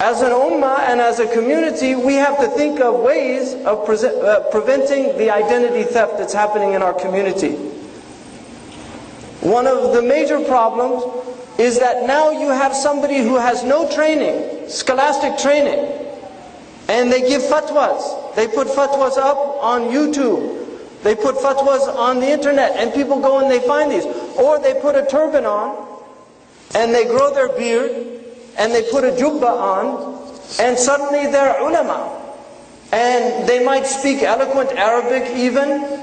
As an ummah and as a community, we have to think of ways of preventing the identity theft that's happening in our community. One of the major problems is that now you have somebody who has no training, scholastic training, and they give fatwas. They put fatwas up on YouTube. They put fatwas on the internet, and people go and they find these. Or they put a turban on, and they grow their beard, and they put a jubba on, and suddenly they're ulama. And they might speak eloquent Arabic even,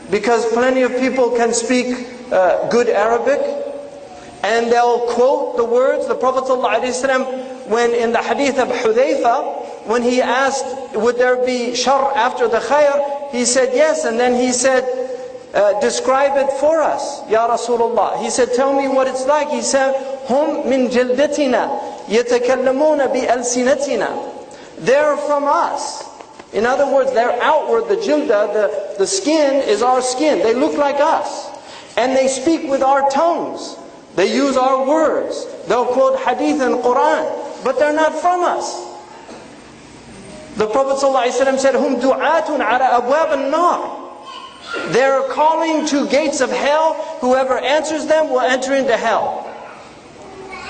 because plenty of people can speak good Arabic. And they'll quote the words. The Prophet ﷺ, when in the hadith of Hudayfa, when he asked, would there be shar after the khair? He said yes, and then he said, describe it for us, Ya Rasulullah. He said, tell me what it's like. He said, hum min jildatina, yatakallamuna bi alsinatina. They're from us. In other words, they're outward, the jilda, the skin is our skin. They look like us. And they speak with our tongues. They use our words. They'll quote hadith and Quran. But they're not from us. The Prophet ﷺ said, hum du'atun ala abwab an-nar. They're calling to gates of hell. Whoever answers them will enter into hell.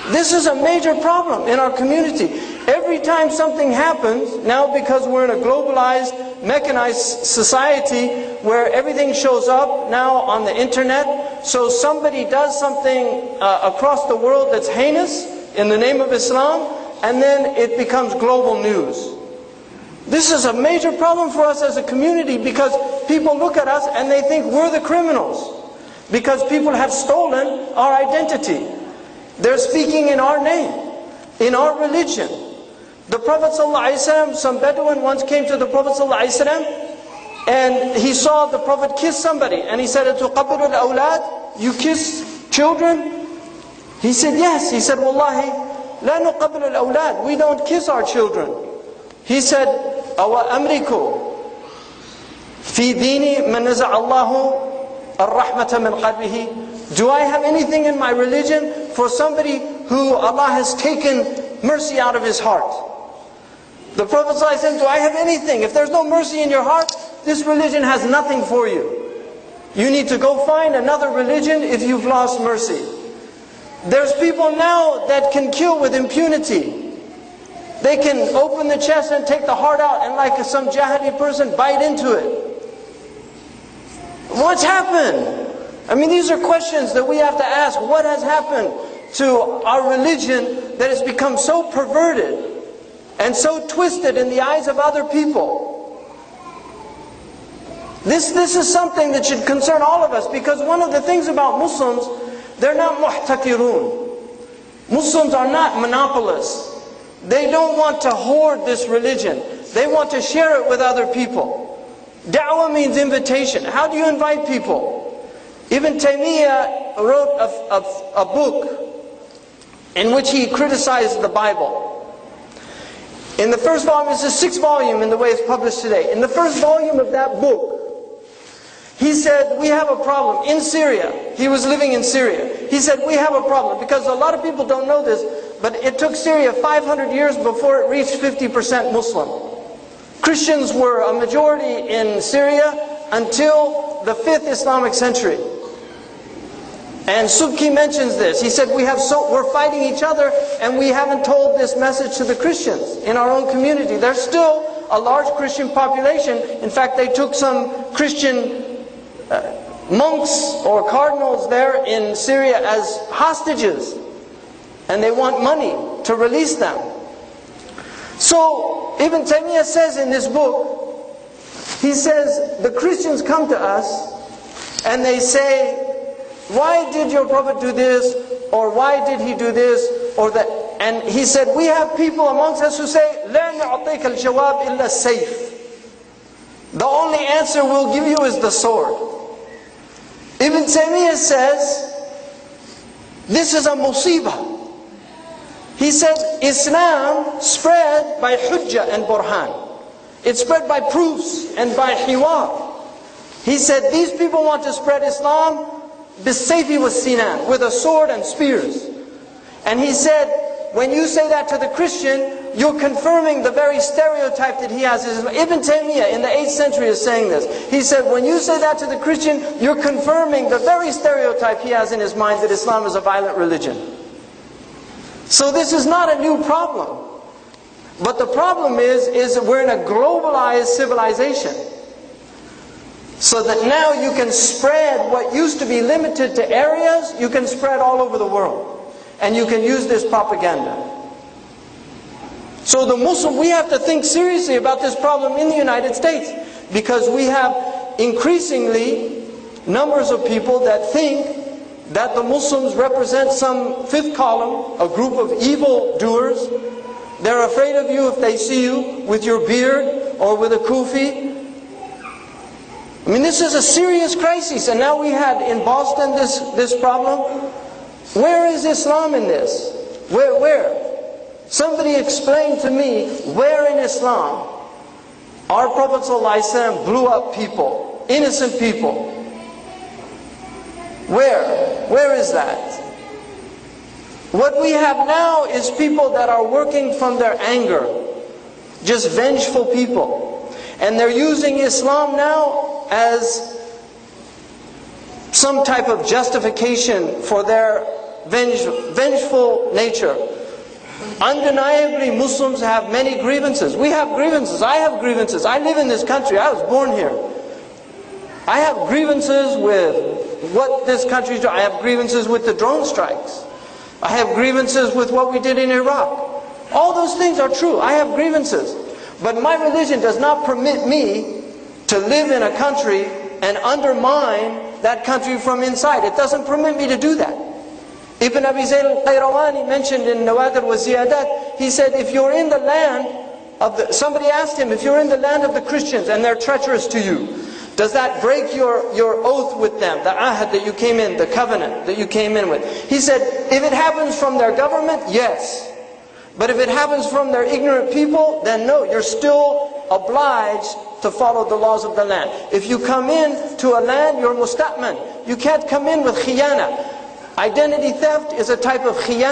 This is a major problem in our community. Every time something happens, now because we're in a globalized, mechanized society where everything shows up now on the internet, so somebody does something across the world that's heinous in the name of Islam, and then it becomes global news. This is a major problem for us as a community, because people look at us and they think we're the criminals, because people have stolen our identity. They're speaking in our name, in our religion. The Prophet ﷺ, some Bedouin once came to the Prophet ﷺ, and he saw the Prophet kiss somebody, and he said, "Tuqabbilu al-awlad? You kiss children?" He said, "Yes." He said, "Wallahi, la nuqabbilu al-awlad. We don't kiss our children." He said, "Awa amriku fi dini man naza'a Allahu ar-rahmata min qalbihi." Do I have anything in my religion for somebody who Allah has taken mercy out of his heart? The Prophet ﷺ, do I have anything? If there's no mercy in your heart, this religion has nothing for you. You need to go find another religion if you've lost mercy. There's people now that can kill with impunity. They can open the chest and take the heart out, and like some jahili person, bite into it. What's happened? I mean, these are questions that we have to ask. What has happened to our religion that has become so perverted and so twisted in the eyes of other people? This is something that should concern all of us, because one of the things about Muslims, they're not muhtakirun. Muslims are not monopolists. They don't want to hoard this religion. They want to share it with other people. Da'wah means invitation. How do you invite people? Ibn Taymiyyah wrote a book in which he criticized the Bible. In the first volume, it's the 6th volume in the way it's published today. In the first volume of that book, he said, we have a problem in Syria. He was living in Syria. He said, we have a problem, because a lot of people don't know this, but it took Syria 500 years before it reached 50% Muslim. Christians were a majority in Syria until the 5th Islamic century. And Subki mentions this. He said, we're fighting each other, and we haven't told this message to the Christians in our own community. There's still a large Christian population. In fact, they took some Christian monks or cardinals there in Syria as hostages, and they want money to release them. So Ibn Taymiyyah says in this book, he says, the Christians come to us and they say, why did your Prophet do this? Or why did he do this? Or that? And he said, we have people amongst us who say, لَا نُعْطِيكَ الْجَوَابِ إِلَّا السَّيْفِ. The only answer we'll give you is the sword. Ibn Taymiyyah says, this is a musibah. He said, Islam spread by hujjah and burhan. It spread by proofs and by hiwar. He said, these people want to spread Islam bisayfi was sinan, with a sword and spears. And he said, when you say that to the Christian, you're confirming the very stereotype that he has. Ibn Taymiyyah in the 8th century is saying this. He said, when you say that to the Christian, you're confirming the very stereotype he has in his mind that Islam is a violent religion. So this is not a new problem. But the problem is we're in a globalized civilization. So that now you can spread what used to be limited to areas, you can spread all over the world. And you can use this propaganda. So the Muslim, we have to think seriously about this problem in the United States. Because we have increasingly numbers of people that think that the Muslims represent some fifth column, a group of evil doers. They're afraid of you if they see you with your beard or with a kufi. I mean, this is a serious crisis. And now we had in Boston this problem. Where is Islam in this? Where? Somebody explain to me where in Islam our Prophet ﷺ blew up people, innocent people. Where is that? What we have now is people that are working from their anger, just vengeful people. And they're using Islam now as some type of justification for their vengeful nature. Undeniably, Muslims have many grievances. We have grievances. I have grievances. I live in this country. I was born here. I have grievances with what this country is doing. I have grievances with the drone strikes. I have grievances with what we did in Iraq. All those things are true. I have grievances. But my religion does not permit me to live in a country and undermine that country from inside. It doesn't permit me to do that. Ibn Abi Zayd al-Qayrawani mentioned in Nawadir wa Ziyadat, he said, if you're in the land of the... Somebody asked him, if you're in the land of the Christians and they're treacherous to you, does that break your oath with them, the ahad that you came in, the covenant that you came in with? He said, if it happens from their government, yes. But if it happens from their ignorant people, then no, you're still obliged to follow the laws of the land. If you come in to a land, you're musta'man. You can't come in with khiyana. Identity theft is a type of khiyana.